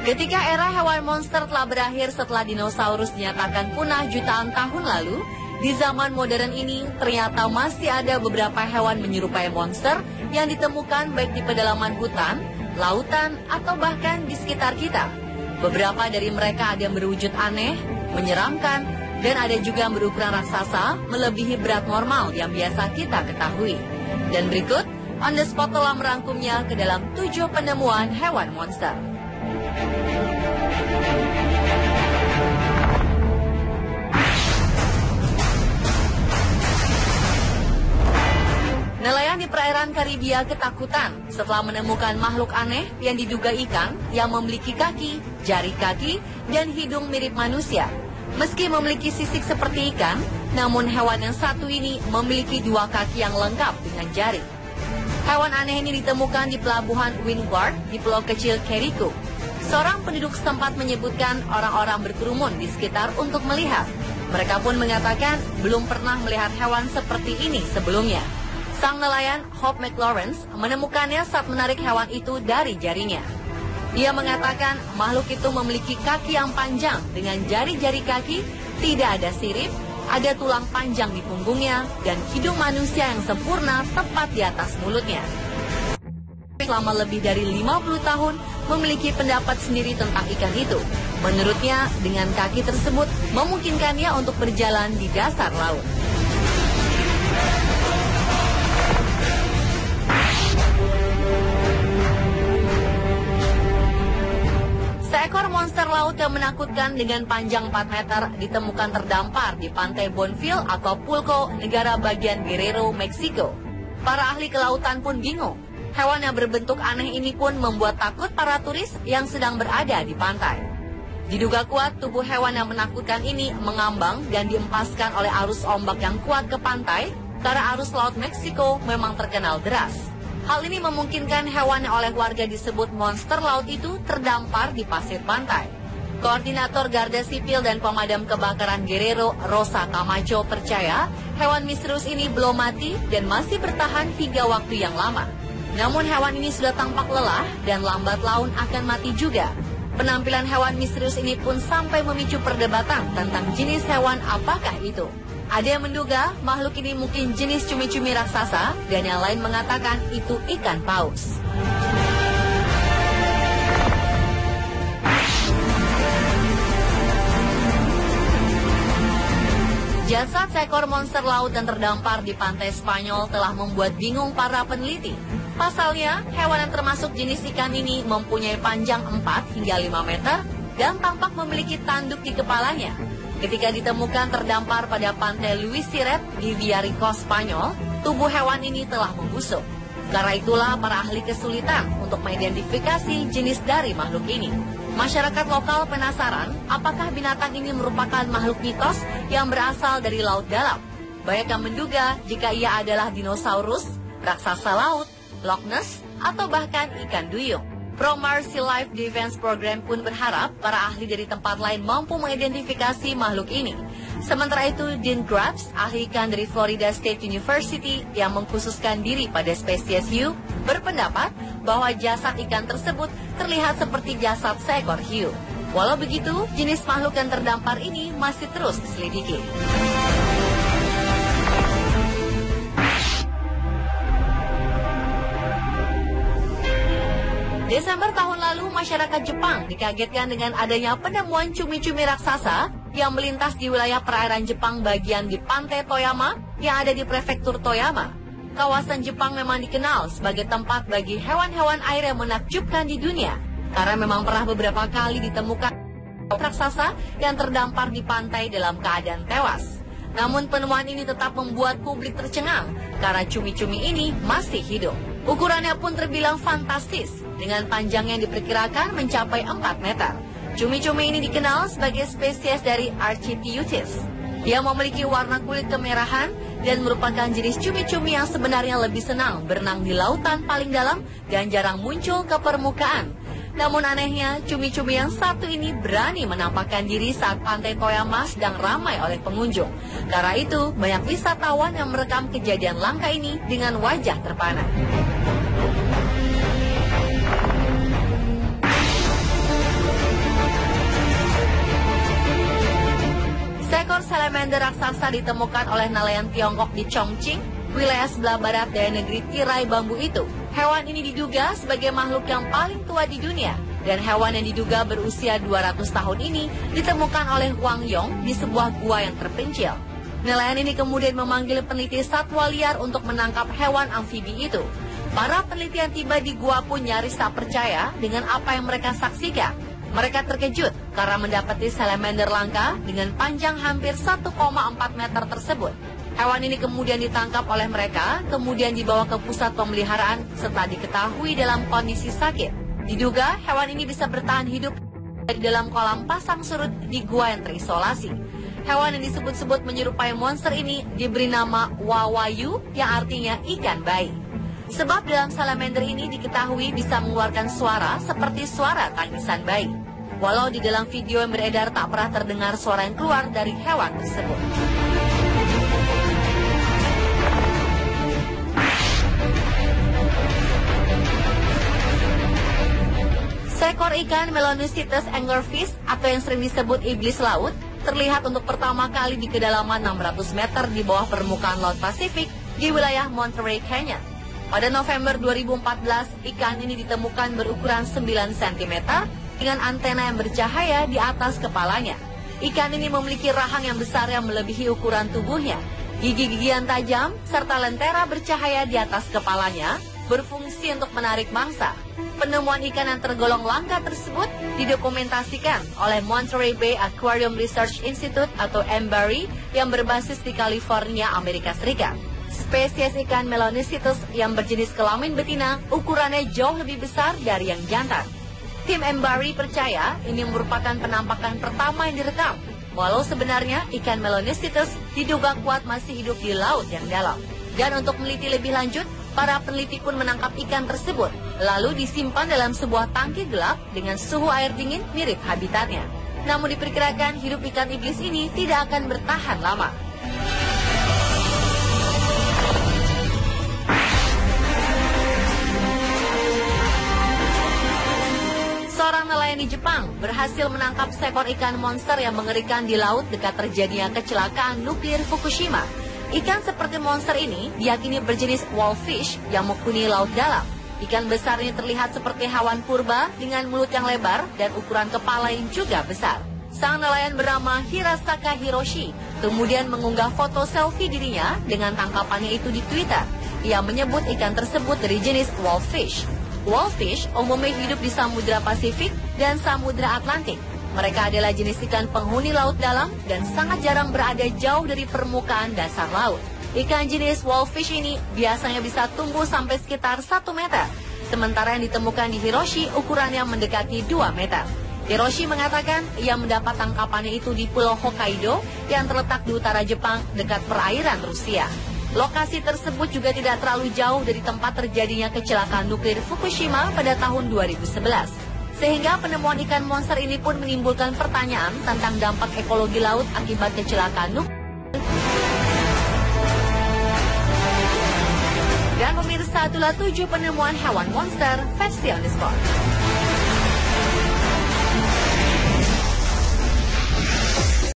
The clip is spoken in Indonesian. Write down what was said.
Ketika era hewan monster telah berakhir setelah dinosaurus dinyatakan punah jutaan tahun lalu, di zaman modern ini ternyata masih ada beberapa hewan menyerupai monster yang ditemukan baik di pedalaman hutan, lautan, atau bahkan di sekitar kita. Beberapa dari mereka ada yang berwujud aneh, menyeramkan, dan ada juga yang berukuran raksasa melebihi berat normal yang biasa kita ketahui. Dan berikut, On The Spot telah merangkumnya ke dalam 7 penemuan hewan monster. Nelayan di perairan Karibia ketakutan setelah menemukan makhluk aneh yang diduga ikan yang memiliki kaki, jari kaki, dan hidung mirip manusia. Meski memiliki sisik seperti ikan, namun hewan yang satu ini memiliki 2 kaki yang lengkap dengan jari. Hewan aneh ini ditemukan di pelabuhan Windward di pulau kecil Carriacou. Seorang penduduk setempat menyebutkan orang-orang berkerumun di sekitar untuk melihat. Mereka pun mengatakan belum pernah melihat hewan seperti ini sebelumnya. Sang nelayan Hope McLawrence menemukannya saat menarik hewan itu dari jarinya. Dia mengatakan makhluk itu memiliki kaki yang panjang dengan jari-jari kaki, tidak ada sirip, ada tulang panjang di punggungnya, dan hidung manusia yang sempurna tepat di atas mulutnya. Selama lebih dari 50 tahun memiliki pendapat sendiri tentang ikan itu. Menurutnya, dengan kaki tersebut memungkinkannya untuk berjalan di dasar laut. Seekor monster laut yang menakutkan dengan panjang 4 meter ditemukan terdampar di pantai Bonfil atau Pulco, negara bagian Guerrero, Meksiko. Para ahli kelautan pun bingung. Hewan yang berbentuk aneh ini pun membuat takut para turis yang sedang berada di pantai. Diduga kuat tubuh hewan yang menakutkan ini mengambang dan diempaskan oleh arus ombak yang kuat ke pantai karena arus laut Meksiko memang terkenal deras. Hal ini memungkinkan hewan yang oleh warga disebut monster laut itu terdampar di pasir pantai. Koordinator Garda Sipil dan Pemadam Kebakaran Guerrero, Rosa Camacho, percaya hewan misterius ini belum mati dan masih bertahan hingga waktu yang lama. Namun hewan ini sudah tampak lelah dan lambat laun akan mati juga. Penampilan hewan misterius ini pun sampai memicu perdebatan tentang jenis hewan apakah itu. Ada yang menduga makhluk ini mungkin jenis cumi-cumi raksasa dan yang lain mengatakan itu ikan paus. Jasad seekor monster laut yang terdampar di pantai Spanyol telah membuat bingung para peneliti. Pasalnya, hewan yang termasuk jenis ikan ini mempunyai panjang 4 hingga 5 meter dan tampak memiliki tanduk di kepalanya. Ketika ditemukan terdampar pada pantai Luis Siret di Villarico, Spanyol, tubuh hewan ini telah membusuk. Karena itulah para ahli kesulitan untuk mengidentifikasi jenis dari makhluk ini. Masyarakat lokal penasaran apakah binatang ini merupakan makhluk mitos yang berasal dari laut dalam. Banyak yang menduga jika ia adalah dinosaurus, raksasa laut, Loch Ness, atau bahkan ikan duyung. ProMars Sea Life Defense Program pun berharap para ahli dari tempat lain mampu mengidentifikasi makhluk ini. Sementara itu, Dean Grubbs, ahli ikan dari Florida State University yang mengkhususkan diri pada spesies hiu, berpendapat bahwa jasad ikan tersebut terlihat seperti jasad seekor hiu. Walau begitu, jenis makhluk yang terdampar ini masih terus diselidiki. Desember tahun lalu, masyarakat Jepang dikagetkan dengan adanya penemuan cumi-cumi raksasa yang melintas di wilayah perairan Jepang bagian di pantai Toyama yang ada di prefektur Toyama. Kawasan Jepang memang dikenal sebagai tempat bagi hewan-hewan air yang menakjubkan di dunia, karena memang pernah beberapa kali ditemukan raksasa yang terdampar di pantai dalam keadaan tewas. Namun penemuan ini tetap membuat publik tercengang karena cumi-cumi ini masih hidup. Ukurannya pun terbilang fantastis, dengan panjang yang diperkirakan mencapai 4 meter. Cumi-cumi ini dikenal sebagai spesies dari Architeuthis. Ia memiliki warna kulit kemerahan dan merupakan jenis cumi-cumi yang sebenarnya lebih senang berenang di lautan paling dalam dan jarang muncul ke permukaan. Namun anehnya, cumi-cumi yang satu ini berani menampakkan diri saat pantai Toyama sedang ramai oleh pengunjung. Karena itu, banyak wisatawan yang merekam kejadian langka ini dengan wajah terpana. salamander raksasa ditemukan oleh nelayan Tiongkok di Chongqing, wilayah sebelah barat dari negeri tirai bambu itu. Hewan ini diduga sebagai makhluk yang paling tua di dunia, dan hewan yang diduga berusia 200 tahun ini ditemukan oleh Wang Yong di sebuah gua yang terpencil. Nelayan ini kemudian memanggil peneliti satwa liar untuk menangkap hewan amfibi itu. Para peneliti yang tiba di gua pun nyaris tak percaya dengan apa yang mereka saksikan. Mereka terkejut karena mendapati salamander langka dengan panjang hampir 1,4 meter tersebut. Hewan ini kemudian ditangkap oleh mereka, kemudian dibawa ke pusat pemeliharaan setelah diketahui dalam kondisi sakit. Diduga hewan ini bisa bertahan hidup di dalam kolam pasang surut di gua yang terisolasi. Hewan yang disebut-sebut menyerupai monster ini diberi nama Wawayu yang artinya ikan bayi. Sebab dalam salamander ini diketahui bisa mengeluarkan suara seperti suara tangisan bayi. Walau di dalam video yang beredar tak pernah terdengar suara yang keluar dari hewan tersebut. Seekor ikan Melanocytus anglerfish atau yang sering disebut iblis laut terlihat untuk pertama kali di kedalaman 600 meter di bawah permukaan Laut Pasifik di wilayah Monterey Canyon. Pada November 2014, ikan ini ditemukan berukuran 9 cm dengan antena yang bercahaya di atas kepalanya. Ikan ini memiliki rahang yang besar yang melebihi ukuran tubuhnya. Gigi-gigi yang tajam serta lentera bercahaya di atas kepalanya berfungsi untuk menarik mangsa. Penemuan ikan yang tergolong langka tersebut didokumentasikan oleh Monterey Bay Aquarium Research Institute atau MBRI yang berbasis di California, Amerika Serikat. Spesies ikan Melanocytus yang berjenis kelamin betina ukurannya jauh lebih besar dari yang jantan. Tim MBRI percaya ini merupakan penampakan pertama yang direkam, walau sebenarnya ikan Melanocytus diduga kuat masih hidup di laut yang dalam. Dan untuk meneliti lebih lanjut, para peneliti pun menangkap ikan tersebut, lalu disimpan dalam sebuah tangki gelap dengan suhu air dingin mirip habitatnya. Namun diperkirakan hidup ikan iblis ini tidak akan bertahan lama. Seorang nelayan di Jepang berhasil menangkap seekor ikan monster yang mengerikan di laut dekat terjadinya kecelakaan nuklir Fukushima. Ikan seperti monster ini diyakini berjenis wallfish yang menghuni laut dalam. Ikan besar ini terlihat seperti hewan purba dengan mulut yang lebar dan ukuran kepala yang juga besar. Sang nelayan bernama Hirasaka Hiroshi kemudian mengunggah foto selfie dirinya dengan tangkapannya itu di Twitter. Ia menyebut ikan tersebut dari jenis wallfish. Wallfish umumnya hidup di Samudra Pasifik dan Samudra Atlantik. Mereka adalah jenis ikan penghuni laut dalam dan sangat jarang berada jauh dari permukaan dasar laut. Ikan jenis wallfish ini biasanya bisa tumbuh sampai sekitar 1 meter. Sementara yang ditemukan di Hiroshi ukurannya mendekati 2 meter. Hiroshi mengatakan ia mendapat tangkapannya itu di Pulau Hokkaido yang terletak di utara Jepang dekat perairan Rusia. Lokasi tersebut juga tidak terlalu jauh dari tempat terjadinya kecelakaan nuklir Fukushima pada tahun 2011. Sehingga penemuan ikan monster ini pun menimbulkan pertanyaan tentang dampak ekologi laut akibat kecelakaan nuklir. Dan pemirsa, itulah 7 penemuan hewan monster versi On The Spot.